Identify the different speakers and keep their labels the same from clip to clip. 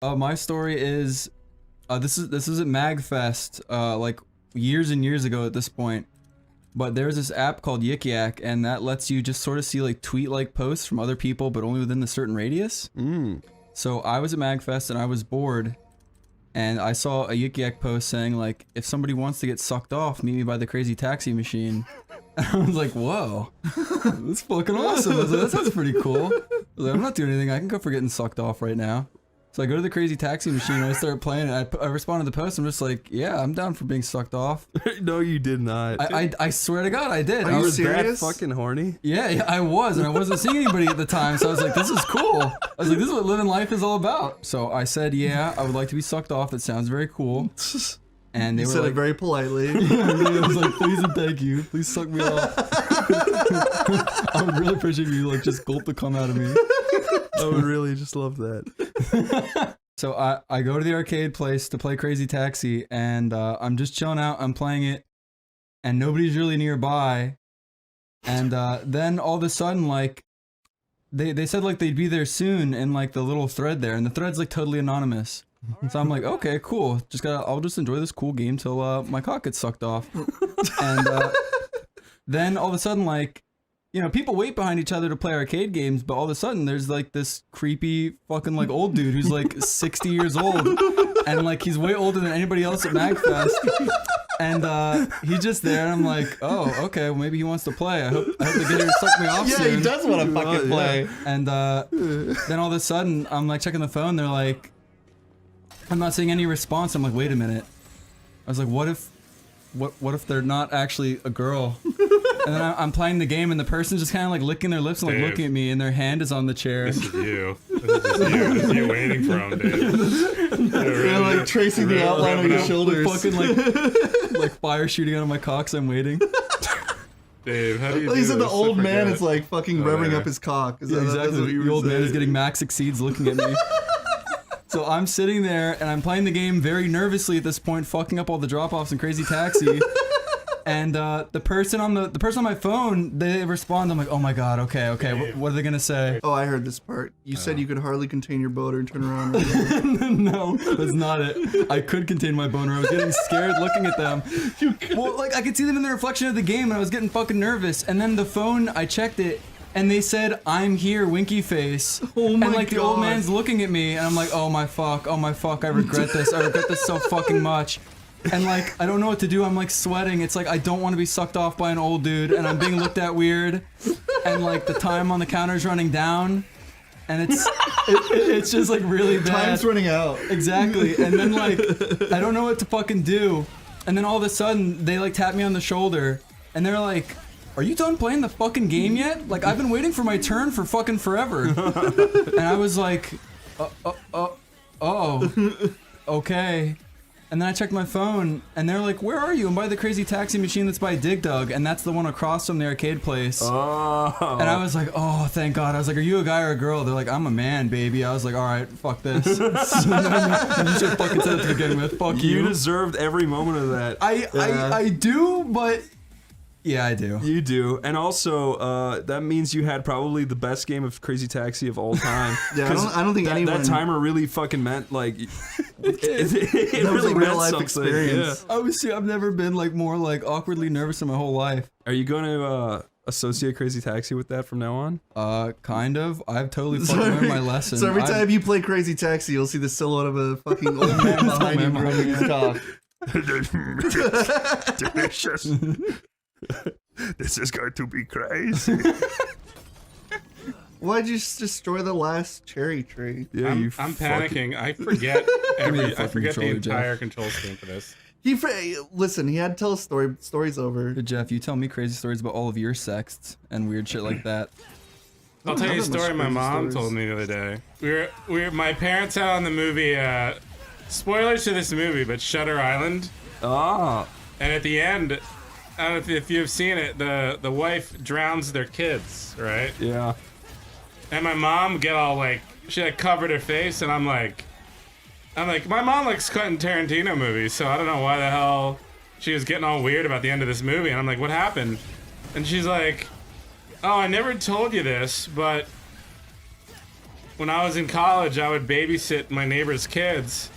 Speaker 1: My story is, this is at MagFest, like years and years ago at this point. But there's this app called Yik Yak, and that lets you just sort of see like tweet-like posts from other people, but only within a certain radius. So I was at MagFest and I was bored, and I saw a Yik Yak post saying like, if somebody wants to get sucked off, meet me by the crazy taxi machine. And I was like, whoa, that's fucking awesome. I was like, that sounds pretty cool. I was like, I'm not doing anything. I can go for getting sucked off right now. So I go to the crazy taxi machine and I start playing it. I respond to the post. I'm just like, yeah, I'm down for being sucked off.
Speaker 2: No, you did not.
Speaker 1: I swear to God, I did.
Speaker 2: Are you serious? That fucking horny?
Speaker 1: Yeah, I was, and I wasn't seeing anybody at the time. So I was like, this is cool. I was like, this is what living life is all about. So I said, yeah, I would like to be sucked off. It sounds very cool. And they were
Speaker 3: said
Speaker 1: like,
Speaker 3: it very politely.
Speaker 1: I was like, please and thank you. Please suck me off. I would really appreciate if you like just gulp the cum out of me.
Speaker 2: I would really just love that.
Speaker 1: So I go to the arcade place to play Crazy Taxi, and I'm just chilling out. I'm playing it, and nobody's really nearby. And then all of a sudden, like, they said like they'd be there soon in like the little thread there, and the thread's like totally anonymous. So I'm like, okay, cool. I'll just enjoy this cool game till my cock gets sucked off. And then all of a sudden, like, you know, people wait behind each other to play arcade games, but all of a sudden there's like this creepy fucking like old dude who's like 60 years old, and like he's way older than anybody else at MagFest. And he's just there, and I'm like, oh, okay, well maybe he wants to play. I hope they get here to suck me off soon.
Speaker 3: Yeah, he does want to fucking play.
Speaker 1: And then all of a sudden, I'm like checking the phone. They're like, I'm not seeing any response. I'm like, wait a minute. I was like, what if they're not actually a girl? And then I'm playing the game, and the person's just kind of like licking their lips and like looking at me, and their hand is on the chair.
Speaker 4: This is you. This is you waiting for him, Dave.
Speaker 3: They're like tracing the outline on your shoulders.
Speaker 1: Fucking like fire shooting out of my cock, so I'm waiting.
Speaker 4: Dave, how do you do
Speaker 3: He said the
Speaker 4: this?
Speaker 3: old
Speaker 4: I
Speaker 3: man
Speaker 4: forget.
Speaker 3: is like fucking revving up his cock.
Speaker 1: Yeah, exactly.
Speaker 3: What you
Speaker 1: The
Speaker 3: were
Speaker 1: old man
Speaker 3: saying?
Speaker 1: is getting max exceeds looking at me. So I'm sitting there and I'm playing the game very nervously at this point, fucking up all the drop-offs in Crazy Taxi. And the person on my phone, they respond. I'm like, oh my god, okay, what are they gonna say?
Speaker 3: Oh, I heard this part. You said you could hardly contain your boner and turn around.
Speaker 1: No, that's not it. I could contain my boner. I was getting scared looking at them. Well, like I could see them in the reflection of the game, and I was getting fucking nervous. And then the phone, I checked it, and they said, "I'm here, winky face."
Speaker 3: Oh my
Speaker 1: And like
Speaker 3: god.
Speaker 1: the old man's looking at me, and I'm like, oh my fuck, I regret this. I regret this so fucking much. And like, I don't know what to do. I'm like sweating. It's like, I don't want to be sucked off by an old dude, and I'm being looked at weird. And like the time on the counter is running down, and it's just like really bad.
Speaker 3: Time's running out.
Speaker 1: Exactly. And then like, I don't know what to fucking do. And then all of a sudden, they like tap me on the shoulder, and they're like, are you done playing the fucking game yet? Like, I've been waiting for my turn for fucking forever. And I was like, oh, okay. And then I checked my phone, and they're like, where are you? I'm by the Crazy Taxi machine that's by Dig Dug, and that's the one across from the arcade place.
Speaker 2: Oh.
Speaker 1: And I was like, oh, thank God. I was like, are you a guy or a girl? They're like, I'm a man, baby. I was like, all right, fuck this. You should fucking said it to begin with. Fuck you.
Speaker 2: You deserved every moment of that.
Speaker 1: I do, but... Yeah, I do.
Speaker 2: You do, and also that means you had probably the best game of Crazy Taxi of all time.
Speaker 3: Yeah, I don't think anyone.
Speaker 2: That timer really fucking meant like it
Speaker 3: That was
Speaker 2: really
Speaker 3: a real
Speaker 2: meant
Speaker 3: life
Speaker 2: something.
Speaker 3: experience.
Speaker 2: Yeah.
Speaker 1: Obviously, I've never been like more like awkwardly nervous in my whole life.
Speaker 2: Are you going to associate Crazy Taxi with that from now on?
Speaker 1: Kind of. I've totally fucking learned my lesson.
Speaker 3: So every time you play Crazy Taxi, you'll see the silhouette of a fucking old man behind you rubbing his cock.
Speaker 2: Delicious. This is going to be crazy.
Speaker 3: Why'd you just destroy the last cherry tree?
Speaker 2: Yeah,
Speaker 4: I'm panicking. I forget the entire
Speaker 1: Jeff.
Speaker 4: control scheme for this.
Speaker 3: Listen, he had to tell a story's over.
Speaker 1: But Jeff, you tell me crazy stories about all of your sexts and weird shit like that.
Speaker 4: I'll tell you a
Speaker 3: have that much
Speaker 4: story my
Speaker 3: crazy
Speaker 4: mom
Speaker 3: stories.
Speaker 4: told me the other day. My parents had on the movie, spoilers to this movie, but Shutter Island.
Speaker 2: Ah.
Speaker 4: And at the end, I don't know if you've seen it, the wife drowns their kids, right?
Speaker 2: Yeah.
Speaker 4: And my mom get all like, she like covered her face, and I'm like, my mom likes Quentin Tarantino movies, so I don't know why the hell she was getting all weird about the end of this movie. And I'm like, what happened? And she's like, oh, I never told you this, but when I was in college, I would babysit my neighbor's kids.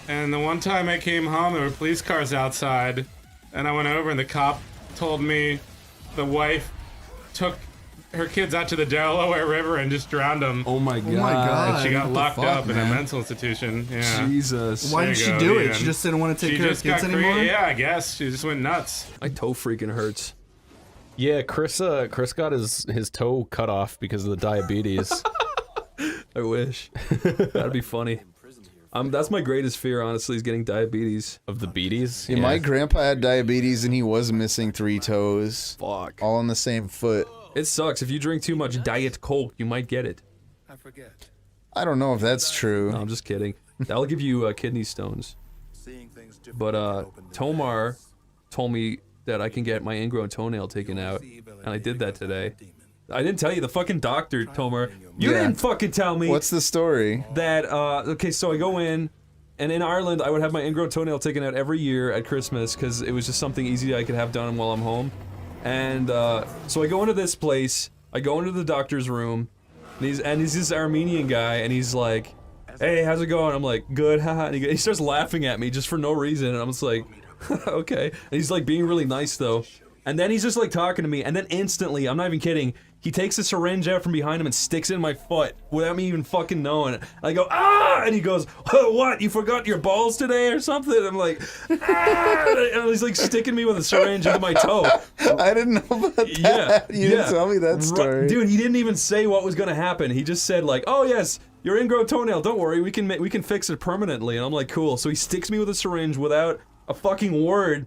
Speaker 4: And the one time I came home, there were police cars outside, and I went over and the cop told me the wife took her kids out to the Delaware River and just drowned them.
Speaker 2: Oh my god.
Speaker 3: Oh my god.
Speaker 4: She got
Speaker 1: what the
Speaker 4: locked
Speaker 1: fuck,
Speaker 4: up in a
Speaker 1: man?
Speaker 4: mental institution. Yeah.
Speaker 2: Jesus.
Speaker 3: Why
Speaker 4: There
Speaker 3: did
Speaker 4: you
Speaker 3: she
Speaker 4: go,
Speaker 3: do it?
Speaker 4: Ian.
Speaker 3: She just didn't want to take
Speaker 4: She
Speaker 3: care of
Speaker 4: just
Speaker 3: kids
Speaker 4: got
Speaker 3: anymore?
Speaker 4: Yeah, I guess. She just went nuts.
Speaker 2: My toe freaking hurts.
Speaker 5: Yeah, Chris got his toe cut off because of the diabetes.
Speaker 2: I wish. That'd be funny. That's my greatest fear, honestly, is getting diabetes.
Speaker 5: Of the beaties?
Speaker 6: Yeah, my grandpa had diabetes and he was missing 3 toes.
Speaker 2: Fuck.
Speaker 6: All on the same foot.
Speaker 2: It sucks. If you drink too much Diet Coke, you might get it.
Speaker 6: I don't know if that's true.
Speaker 2: No, I'm just kidding. That'll give you kidney stones. But Tomar told me that I can get my ingrown toenail taken out, and I did that today. I didn't tell you, the fucking doctor, Tomar. You
Speaker 6: Yeah.
Speaker 2: didn't fucking tell me.
Speaker 6: What's the story?
Speaker 2: That, okay, so I go in, and in Ireland, I would have my ingrown toenail taken out every year at Christmas, because it was just something easy I could have done while I'm home. And, so I go into this place, I go into the doctor's room, and he's this Armenian guy, and he's like, hey, how's it going? I'm like, good, haha, and he starts laughing at me just for no reason, and I'm just like, okay. And he's like being really nice, though. And then he's just like talking to me, and then instantly, I'm not even kidding, he takes a syringe out from behind him and sticks it in my foot without me even fucking knowing. And I go, ah! And he goes, oh, what? You forgot your balls today or something? I'm like, ah! And he's like sticking me with a syringe into my toe.
Speaker 6: I didn't know about that.
Speaker 2: Yeah,
Speaker 6: You didn't tell me that story.
Speaker 2: Dude, he didn't even say what was gonna happen. He just said like, oh yes, your ingrown toenail, don't worry, we can fix it permanently. And I'm like, cool. So he sticks me with a syringe without a fucking word.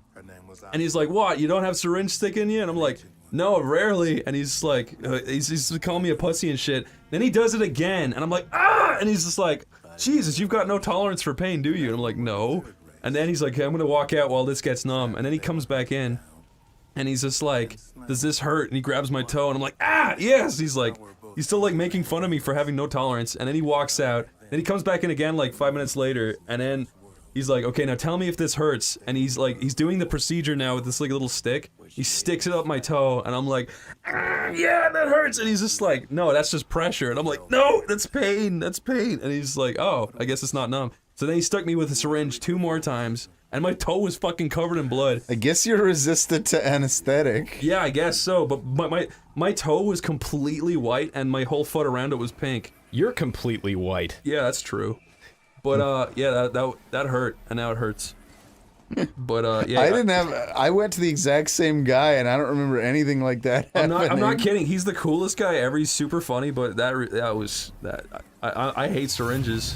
Speaker 2: And he's like, what, you don't have syringe stick in you? And I'm like, no, rarely. And he's like, he's calling me a pussy and shit. Then he does it again, and I'm like, ah! And he's just like, Jesus, you've got no tolerance for pain, do you? And I'm like, no. And then he's like, okay, I'm gonna walk out while this gets numb. And then he comes back in, and he's just like, does this hurt? And he grabs my toe, and I'm like, ah, yes! He's like, he's still like making fun of me for having no tolerance. And then he walks out, then he comes back in again like 5 minutes later, and then he's like, okay, now tell me if this hurts. And he's like, he's doing the procedure now with this like little stick. He sticks it up my toe, and I'm like, ah, yeah, that hurts. And he's just like, no, that's just pressure. And I'm like, no, that's pain, that's pain. And he's like, oh, I guess it's not numb. So then he stuck me with a syringe 2 more times, and my toe was fucking covered in blood.
Speaker 6: I guess you're resistant to anesthetic.
Speaker 2: Yeah, I guess so, but my toe was completely white, and my whole foot around it was pink.
Speaker 5: You're completely white.
Speaker 2: Yeah, that's true. But yeah, that hurt, and now it hurts. But yeah,
Speaker 6: I went to the exact same guy, and I don't remember anything like that
Speaker 2: I'm
Speaker 6: happening.
Speaker 2: not kidding. He's the coolest guy ever. He's super funny, but I hate syringes.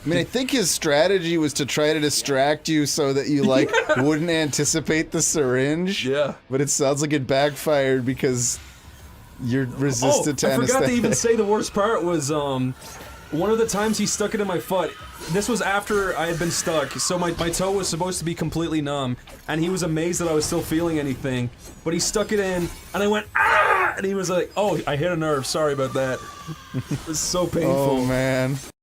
Speaker 6: I mean, I think his strategy was to try to distract you so that you, like, wouldn't anticipate the syringe.
Speaker 2: Yeah.
Speaker 6: But it sounds like it backfired because you're resistant to
Speaker 2: I
Speaker 6: anesthetic.
Speaker 2: forgot to even say the worst part was one of the times he stuck it in my foot. This was after I had been stuck, so my toe was supposed to be completely numb, and he was amazed that I was still feeling anything. But he stuck it in, and I went, ah! And he was like, oh, I hit a nerve, sorry about that. It was so painful.
Speaker 6: Oh, man.